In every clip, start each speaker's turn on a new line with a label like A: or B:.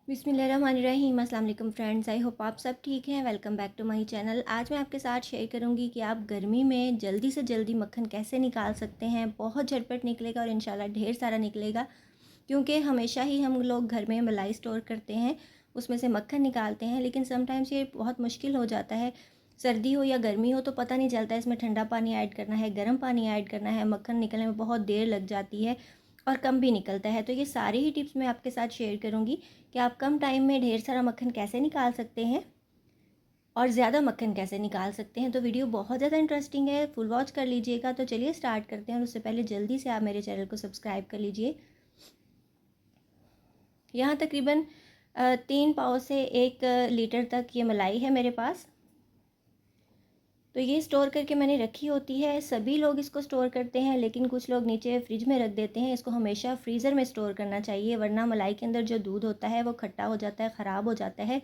A: बिस्मिल्लाहिर्रहमानिर्रहीम। अस्सलाम वालेकुम फ्रेंड्स, आई होप आप सब ठीक हैं। Welcome back to my channel. आज मैं आपके साथ शेयर करूंगी कि आप गर्मी में जल्दी से जल्दी मक्खन कैसे निकाल सकते हैं। बहुत झटपट निकलेगा और इंशाल्लाह ढेर सारा निकलेगा, क्योंकि हमेशा ही हम लोग घर में मलाई स्टोर करते हैं, उसमें से मक्खन निकालते हैं, लेकिन समटाइम्स ये बहुत मुश्किल हो जाता है। सर्दी हो या गर्मी हो तो पता नहीं चलता है इसमें ठंडा पानी ऐड करना है, गर्म पानी ऐड करना है, मक्खन निकलने में बहुत देर लग जाती है और कम भी निकलता है। तो ये सारी ही टिप्स मैं आपके साथ शेयर करूँगी कि आप कम टाइम में ढेर सारा मक्खन कैसे निकाल सकते हैं और ज़्यादा मक्खन कैसे निकाल सकते हैं। तो वीडियो बहुत ज़्यादा इंटरेस्टिंग है, फुल वॉच कर लीजिएगा। तो चलिए स्टार्ट करते हैं, और उससे पहले जल्दी से आप मेरे चैनल को सब्सक्राइब कर लीजिए। यहाँ तकरीबन 3 पाव से 1 लीटर तक ये मलाई है मेरे पास। तो ये स्टोर करके मैंने रखी होती है। सभी लोग इसको स्टोर करते हैं, लेकिन कुछ लोग नीचे फ्रिज में रख देते हैं। इसको हमेशा फ्रीज़र में स्टोर करना चाहिए, वरना मलाई के अंदर जो दूध होता है वो खट्टा हो जाता है, ख़राब हो जाता है,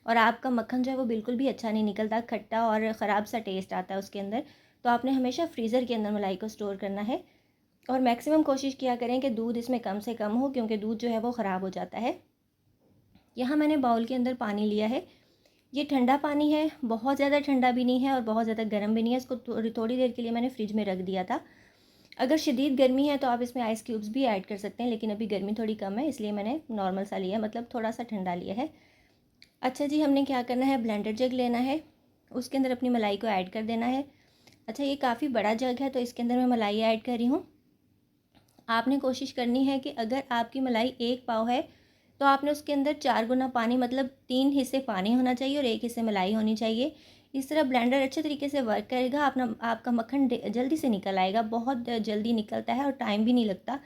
A: और आपका मक्खन जो है वो बिल्कुल भी अच्छा नहीं निकलता, खट्टा और ख़राब सा टेस्ट आता है उसके अंदर। तो आपने हमेशा फ्रीज़र के अंदर मलाई को स्टोर करना है, और मैक्सिमम कोशिश किया करें कि दूध इसमें कम से कम हो, क्योंकि दूध जो है वो ख़राब हो जाता है। यहाँ मैंने बाउल के अंदर पानी लिया है। ये ठंडा पानी है, बहुत ज़्यादा ठंडा भी नहीं है और बहुत ज़्यादा गर्म भी नहीं है। इसको थोड़ी थोड़ी देर के लिए मैंने फ्रिज में रख दिया था। अगर शदीद गर्मी है तो आप इसमें आइस क्यूब्स भी ऐड कर सकते हैं, लेकिन अभी गर्मी थोड़ी कम है, इसलिए मैंने नॉर्मल सा लिया, मतलब थोड़ा सा ठंडा लिया है। अच्छा जी, हमने क्या करना है, ब्लेंडर जग लेना है, उसके अंदर अपनी मलाई को ऐड कर देना है। अच्छा, ये काफ़ी बड़ा जग है तो इसके अंदर मैं मलाई ऐड कर रही हूँ। आपने कोशिश करनी है कि अगर आपकी मलाई 1 पाव है तो आपने उसके अंदर 4 गुना पानी, मतलब 3 हिस्से पानी होना चाहिए और 1 हिस्से मलाई होनी चाहिए। इस तरह ब्लेंडर अच्छे तरीके से वर्क करेगा, अपना आपका मक्खन जल्दी से निकल आएगा। बहुत जल्दी निकलता है और टाइम भी नहीं लगता।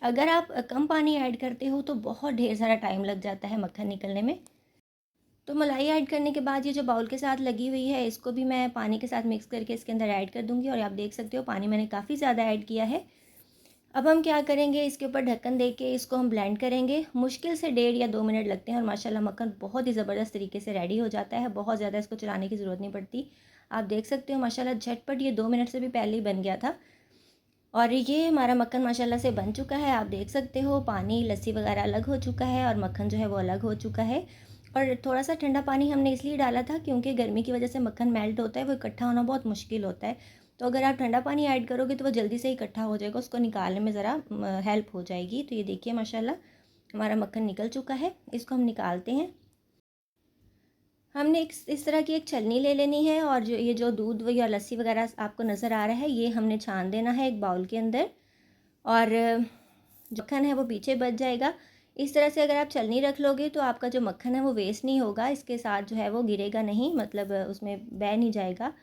A: अगर आप कम पानी ऐड करते हो तो बहुत ढेर सारा टाइम लग जाता है मक्खन निकलने में। तो मलाई ऐड करने के बाद ये जो बाउल के साथ लगी हुई है, इसको भी मैं पानी के साथ मिक्स करके इसके अंदर ऐड कर दूँगी, और आप देख सकते हो पानी मैंने काफ़ी ज़्यादा ऐड किया है। अब हम क्या करेंगे, इसके ऊपर ढक्कन दे के इसको हम ब्लेंड करेंगे। मुश्किल से 1.5 या 2 मिनट लगते हैं, और माशाल्लाह मक्खन बहुत ही ज़बरदस्त तरीके से रेडी हो जाता है। बहुत ज़्यादा इसको चलाने की ज़रूरत नहीं पड़ती। आप देख सकते हो माशाल्लाह झटपट ये 2 मिनट से भी पहले ही बन गया था, और ये हमारा मक्खन माशाल्लाह से बन चुका है। आप देख सकते हो पानी, लस्सी वगैरह अलग हो चुका है और मक्खन जो है वो अलग हो चुका है। और थोड़ा सा ठंडा पानी हमने इसलिए डाला था क्योंकि गर्मी की वजह से मक्खन मेल्ट होता है, वो इकट्ठा होना बहुत मुश्किल होता है। तो अगर आप ठंडा पानी ऐड करोगे तो वो जल्दी से इकट्ठा हो जाएगा, उसको निकालने में ज़रा हेल्प हो जाएगी। तो ये देखिए माशाल्लाह हमारा मक्खन निकल चुका है। इसको हम निकालते हैं। हमने एक इस तरह की एक छलनी ले लेनी है, और जो ये जो दूध या लस्सी वगैरह आपको नज़र आ रहा है, ये हमने छान देना है एक बाउल के अंदर, और जो मक्खन है वो पीछे बच जाएगा। इस तरह से अगर आप छलनी रख लोगे तो आपका जो मक्खन है वो वेस्ट नहीं होगा, इसके साथ जो है वो गिरेगा नहीं, मतलब उसमें बह नहीं जाएगा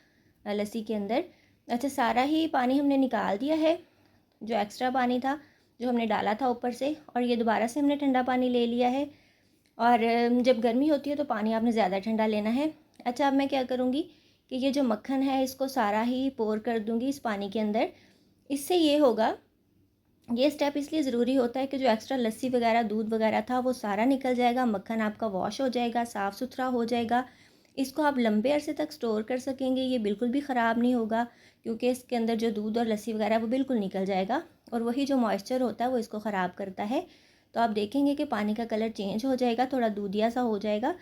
A: लस्सी के अंदर। अच्छा, सारा ही पानी हमने निकाल दिया है, जो एक्स्ट्रा पानी था जो हमने डाला था ऊपर से, और ये दोबारा से हमने ठंडा पानी ले लिया है। और जब गर्मी होती है तो पानी आपने ज़्यादा ठंडा लेना है। अच्छा, अब मैं क्या करूँगी कि ये जो मक्खन है इसको सारा ही पोर कर दूँगी इस पानी के अंदर। इससे ये होगा, ये स्टेप इसलिए ज़रूरी होता है कि जो एक्स्ट्रा लस्सी वगैरह, दूध वगैरह था वो सारा निकल जाएगा, मक्खन आपका वॉश हो जाएगा, साफ़ सुथरा हो जाएगा। इसको आप लंबे अरसे तक स्टोर कर सकेंगे, ये बिल्कुल भी ख़राब नहीं होगा, क्योंकि इसके अंदर जो दूध और लस्सी वगैरह है वो बिल्कुल निकल जाएगा, और वही जो मॉइस्चर होता है वो इसको ख़राब करता है। तो आप देखेंगे कि पानी का कलर चेंज हो जाएगा, थोड़ा दूधिया सा हो जाएगा।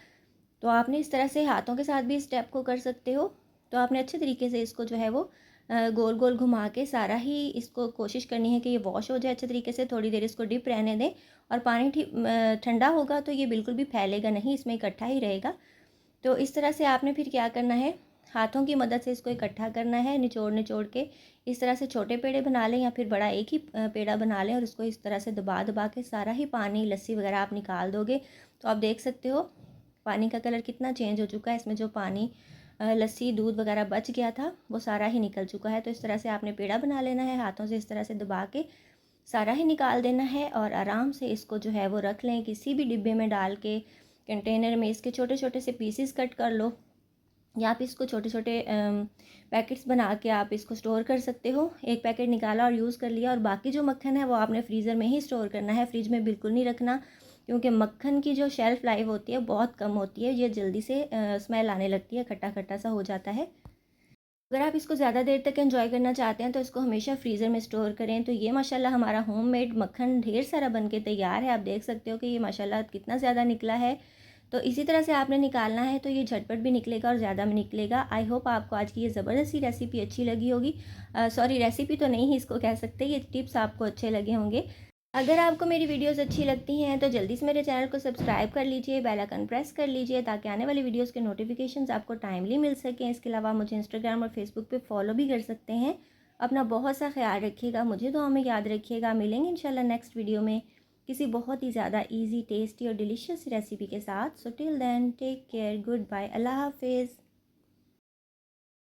A: तो आपने इस तरह से हाथों के साथ भी इस स्टेप को कर सकते हो। तो आपने अच्छे तरीके से इसको जो है वो गोल गोल घुमा के सारा ही इसको कोशिश करनी है कि ये वॉश हो जाए अच्छे तरीके से। थोड़ी देर इसको डिप रहने दें, और पानी ठंडा होगा तो ये बिल्कुल भी फैलेगा नहीं, इसमें इकट्ठा ही रहेगा। तो इस तरह से आपने फिर क्या करना है, हाथों की मदद से इसको इकट्ठा करना है, निचोड़ निचोड़ के। इस तरह से छोटे पेड़े बना लें या फिर बड़ा एक ही पेड़ा बना लें, और इसको इस तरह से दबा दबा के सारा ही पानी, लस्सी वगैरह आप निकाल दोगे। तो आप देख सकते हो पानी का कलर कितना चेंज हो चुका है। इसमें जो पानी, लस्सी, दूध वगैरह बच गया था वो सारा ही निकल चुका है। तो इस तरह से आपने पेड़ा बना लेना है, हाथों से इस तरह से दबा के सारा ही निकाल देना है, और आराम से इसको जो है वो रख लें किसी भी डिब्बे में डाल के, कंटेनर में। इसके छोटे छोटे से पीसेस कट कर लो, या आप इसको छोटे छोटे पैकेट्स बना के आप इसको स्टोर कर सकते हो। एक पैकेट निकाला और यूज़ कर लिया, और बाकी जो मक्खन है वो आपने फ्रीज़र में ही स्टोर करना है, फ्रिज में बिल्कुल नहीं रखना, क्योंकि मक्खन की जो शेल्फ़ लाइफ होती है बहुत कम होती है, ये जल्दी से स्मेल आने लगती है, खट्टा खट्टा सा हो जाता है। अगर आप इसको ज़्यादा देर तक एंजॉय करना चाहते हैं तो इसको हमेशा फ्रीज़र में स्टोर करें। तो ये माशाल्लाह हमारा होममेड मक्खन ढेर सारा बन के तैयार है। आप देख सकते हो कि ये माशाल्लाह कितना ज़्यादा निकला है। तो इसी तरह से आपने निकालना है, तो ये झटपट भी निकलेगा और ज़्यादा भी निकलेगा। आई होप आपको आज की ये ज़बरदस्त सी रेसिपी अच्छी लगी होगी। सॉरी, रेसिपी तो नहीं इसको कह सकते, ये टिप्स आपको अच्छे लगे होंगे। अगर आपको मेरी वीडियोस अच्छी लगती हैं तो जल्दी से मेरे चैनल को सब्सक्राइब कर लीजिए, बेल आइकन प्रेस कर लीजिए ताकि आने वाली वीडियोस के नोटिफिकेशंस आपको टाइमली मिल सकें। इसके अलावा मुझे इंस्टाग्राम और फेसबुक पे फॉलो भी कर सकते हैं। अपना बहुत सा ख्याल रखिएगा, मुझे दुआ में याद रखिएगा। मिलेंगे इंशाल्लाह नेक्स्ट वीडियो में किसी बहुत ही ज़्यादा ईजी, टेस्टी और डिलीशियस रेसिपी के साथ। So till then take care, good bye, अल्लाह हाफिज़।